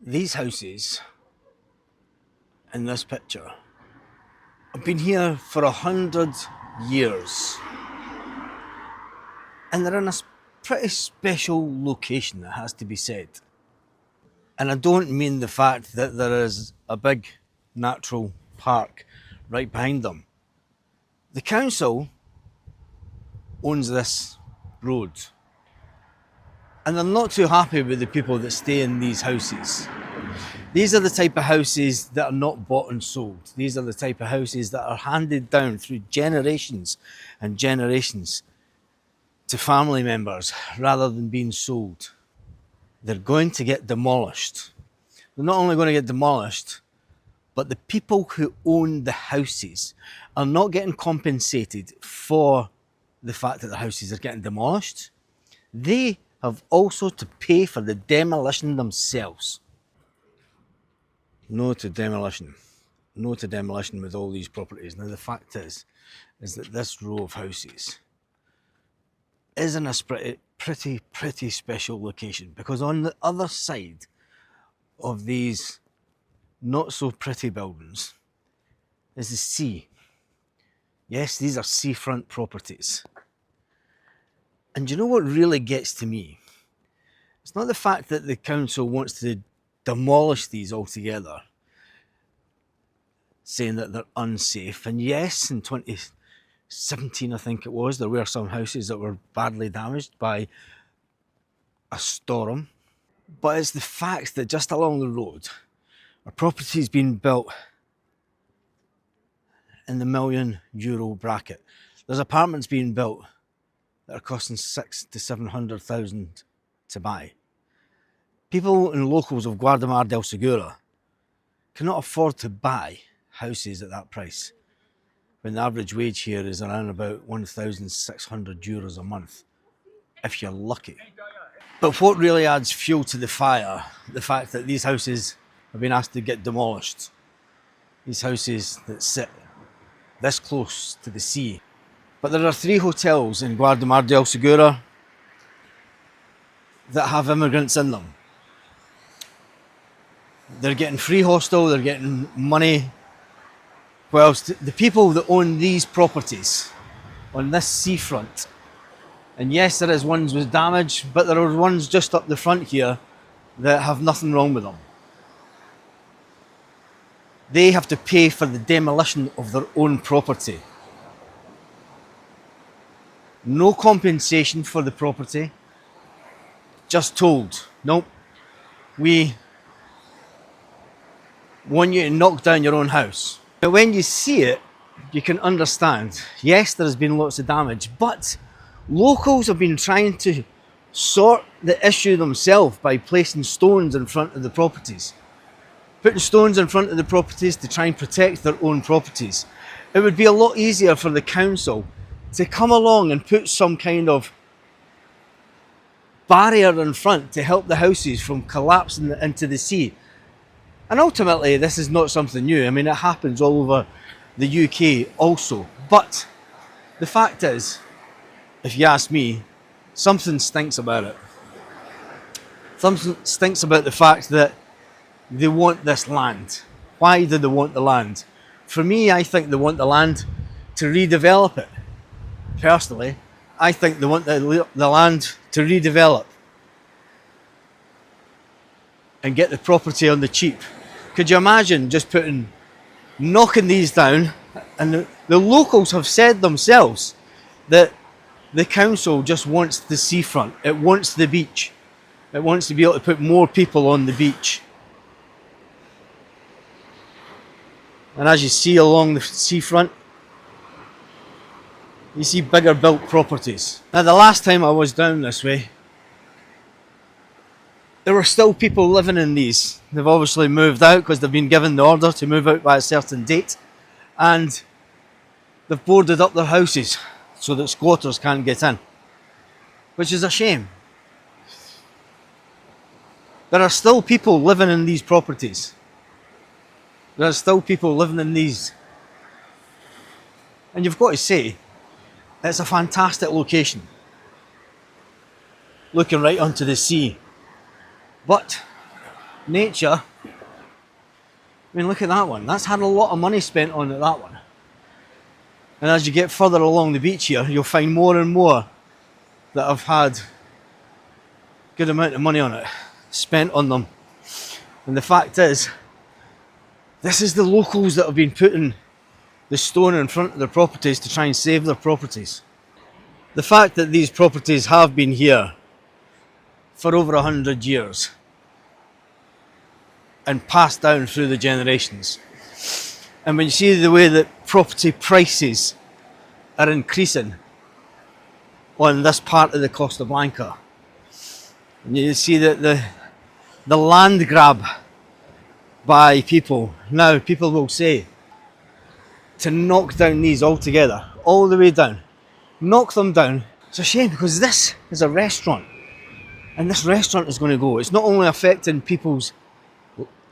These houses in this picture have been here for 100 years, and they're in a pretty special location, it has to be said. And I don't mean the fact that there is a big natural park right behind them. The council owns this road, and they're not too happy with the people that stay in these houses. These are the type of houses that are not bought and sold. These are the type of houses that are handed down through generations and generations to family members rather than being sold. They're going to get demolished. They're not only going to get demolished, but the people who own the houses are not getting compensated for the fact that the houses are getting demolished. They have also to pay for the demolition themselves. No to demolition. No to demolition with all these properties. Now the fact is that this row of houses is in a pretty special location, because on the other side of these not so pretty buildings is the sea. Yes, these are seafront properties. And you know what really gets to me? It's not the fact that the council wants to demolish these altogether, saying that they're unsafe. And yes, in 2017, I think it was, there were some houses that were badly damaged by a storm. But it's the fact that just along the road, a property's been built in the €1 million bracket. There's apartments being built that are costing 600,000 to 700,000 to buy. People and locals of Guardamar del Segura cannot afford to buy houses at that price, when the average wage here is around about €1,600 a month, if you're lucky. But what really adds fuel to the fire, the fact that these houses have been asked to get demolished. These houses that sit this close to the sea. But there are 3 hotels in Guardamar del Segura that have immigrants in them. They're getting free hostel, they're getting money, whilst the people that own these properties on this seafront, and yes, there is ones with damage, but there are ones just up the front here that have nothing wrong with them. They have to pay for the demolition of their own property. No compensation for the property, just told, nope, we want you to knock down your own house. But when you see it, you can understand. Yes, there has been lots of damage, but locals have been trying to sort the issue themselves by placing stones in front of the properties. Putting stones in front of the properties to try and protect their own properties. It would be a lot easier for the council to come along and put some kind of barrier in front to help the houses from collapsing into the sea. And ultimately, this is not something new. I mean, it happens all over the UK also. But the fact is, if you ask me, something stinks about it. Something stinks about the fact that they want this land. Why do they want the land? For me, I think they want the land to redevelop it. Personally, I think they want the land to redevelop and get the property on the cheap. Could you imagine just knocking these down? And the locals have said themselves that the council just wants the seafront. It wants the beach. It wants to be able to put more people on the beach. And as you see along the seafront, you see bigger built properties. Now, the last time I was down this way, there were still people living in these. They've obviously moved out because they've been given the order to move out by a certain date, and they've boarded up their houses so that squatters can't get in, which is a shame. There are still people living in these properties. There are still people living in these. And you've got to say, it's a fantastic location, looking right onto the sea. But nature. I mean, look at that one. That's had a lot of money spent on it, that one. And as you get further along the beach here, you'll find more and more that have had good amount of money on it spent on them. And the fact is, this is the locals that have been putting the stone in front of their properties to try and save their properties. The fact that these properties have been here for over 100 years and passed down through the generations. And when you see the way that property prices are increasing on this part of the Costa Blanca, and you see that the land grab by people, now people will say, to knock down these altogether, all the way down, knock them down. It's a shame because this is a restaurant and this restaurant is going to go. It's not only affecting people's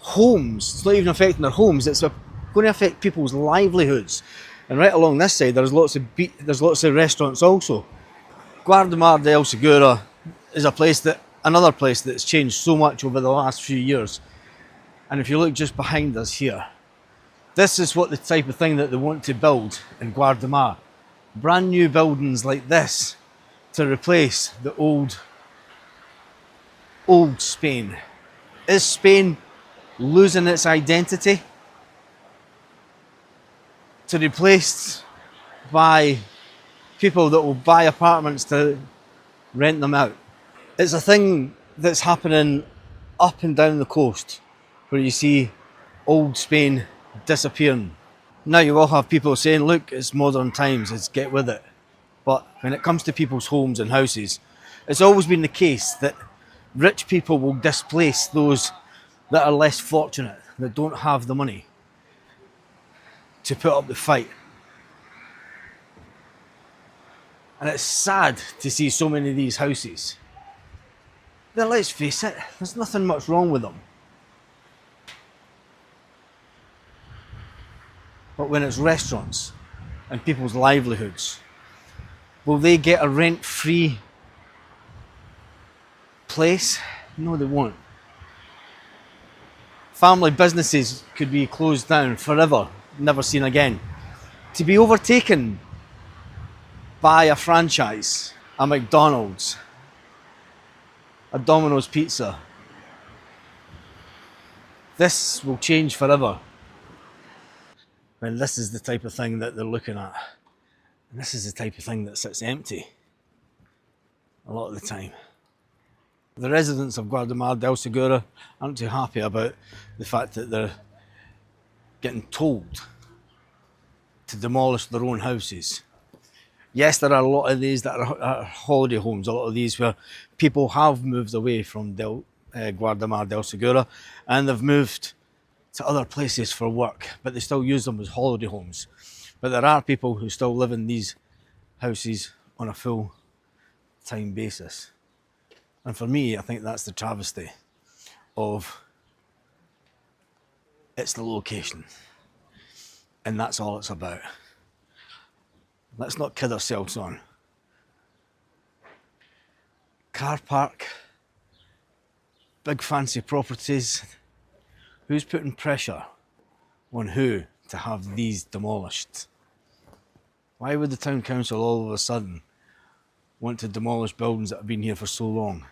homes, it's not even affecting their homes, it's going to affect people's livelihoods. And right along this side there's lots of restaurants also. Guardamar del Segura is another place that's changed so much over the last few years. And if you look just behind us here, this is what the type of thing that they want to build in Guardamar. Brand new buildings like this to replace the old Spain. Is Spain losing its identity to be replaced by people that will buy apartments to rent them out? It's a thing that's happening up and down the coast where you see old Spain disappearing. Now you will have people saying, look, it's modern times, let's get with it. But when it comes to people's homes and houses, it's always been the case that rich people will displace those that are less fortunate, that don't have the money to put up the fight. And it's sad to see so many of these houses. Now let's face it, there's nothing much wrong with them. But when it's restaurants and people's livelihoods, will they get a rent-free place? No, they won't. Family businesses could be closed down forever, never seen again, to be overtaken by a franchise, a McDonald's, a Domino's Pizza. This will change forever. And this is the type of thing that they're looking at. And this is the type of thing that sits empty a lot of the time. The residents of Guardamar del Segura aren't too happy about the fact that they're getting told to demolish their own houses. Yes, there are a lot of these that are holiday homes, a lot of these where people have moved away from Guardamar del Segura and they've moved to other places for work, but they still use them as holiday homes. But there are people who still live in these houses on a full-time basis. And for me, I think that's the travesty of it's the location. And that's all it's about. Let's not kid ourselves on. Car park, big fancy properties. Who's putting pressure on who to have these demolished? Why would the town council all of a sudden want to demolish buildings that have been here for so long?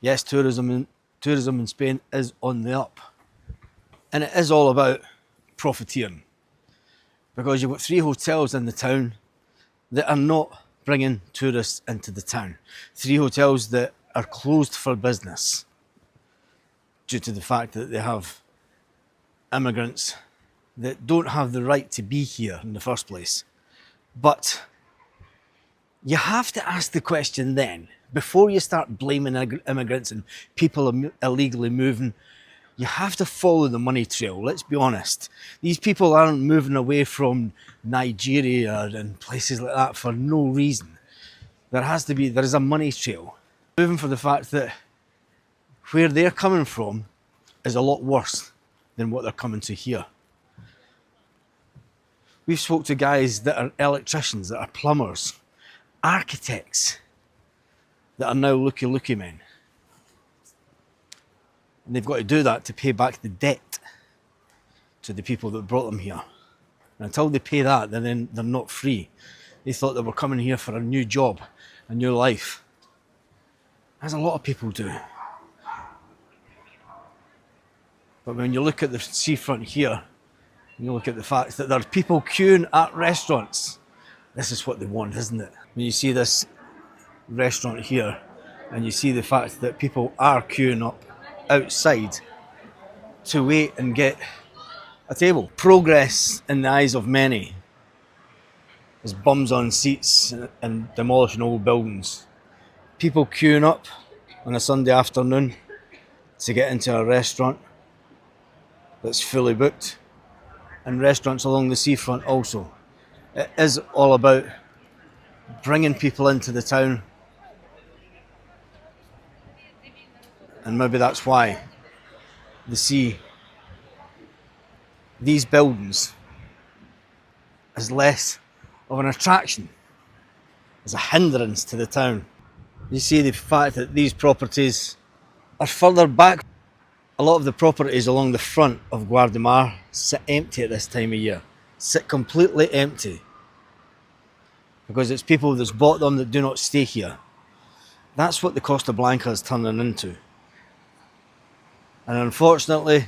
Yes, tourism in Spain is on the up. And it is all about profiteering. Because you've got 3 hotels in the town that are not bringing tourists into the town. 3 hotels that are closed for business due to the fact that they have immigrants that don't have the right to be here in the first place. But you have to ask the question then, before you start blaming immigrants and people illegally moving, you have to follow the money trail, let's be honest. These people aren't moving away from Nigeria and places like that for no reason. There is a money trail. Moving for the fact that where they're coming from is a lot worse than what they're coming to here. We've spoke to guys that are electricians, that are plumbers, architects, that are now looky men. And they've got to do that to pay back the debt to the people that brought them here. And until they pay that, then they're not free. They thought they were coming here for a new job, a new life. As a lot of people do. But when you look at the seafront here, and you look at the fact that there are people queuing at restaurants, this is what they want, isn't it? When you see this restaurant here, and you see the fact that people are queuing up outside to wait and get a table. Progress in the eyes of many is bums on seats and demolishing old buildings. People queuing up on a Sunday afternoon to get into a restaurant that's fully booked, and restaurants along the seafront also. It is all about bringing people into the town, and maybe that's why they see these buildings as less of an attraction, as a hindrance to the town. You see the fact that these properties are further back. A lot of the properties along the front of Guardamar sit empty at this time of year, sit completely empty, because it's people that's bought them that do not stay here. That's what the Costa Blanca is turning into. And unfortunately,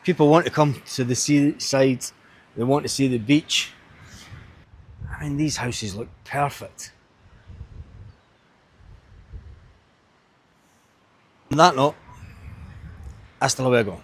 people want to come to the seaside, they want to see the beach. I mean, these houses look perfect. On that note, hasta luego.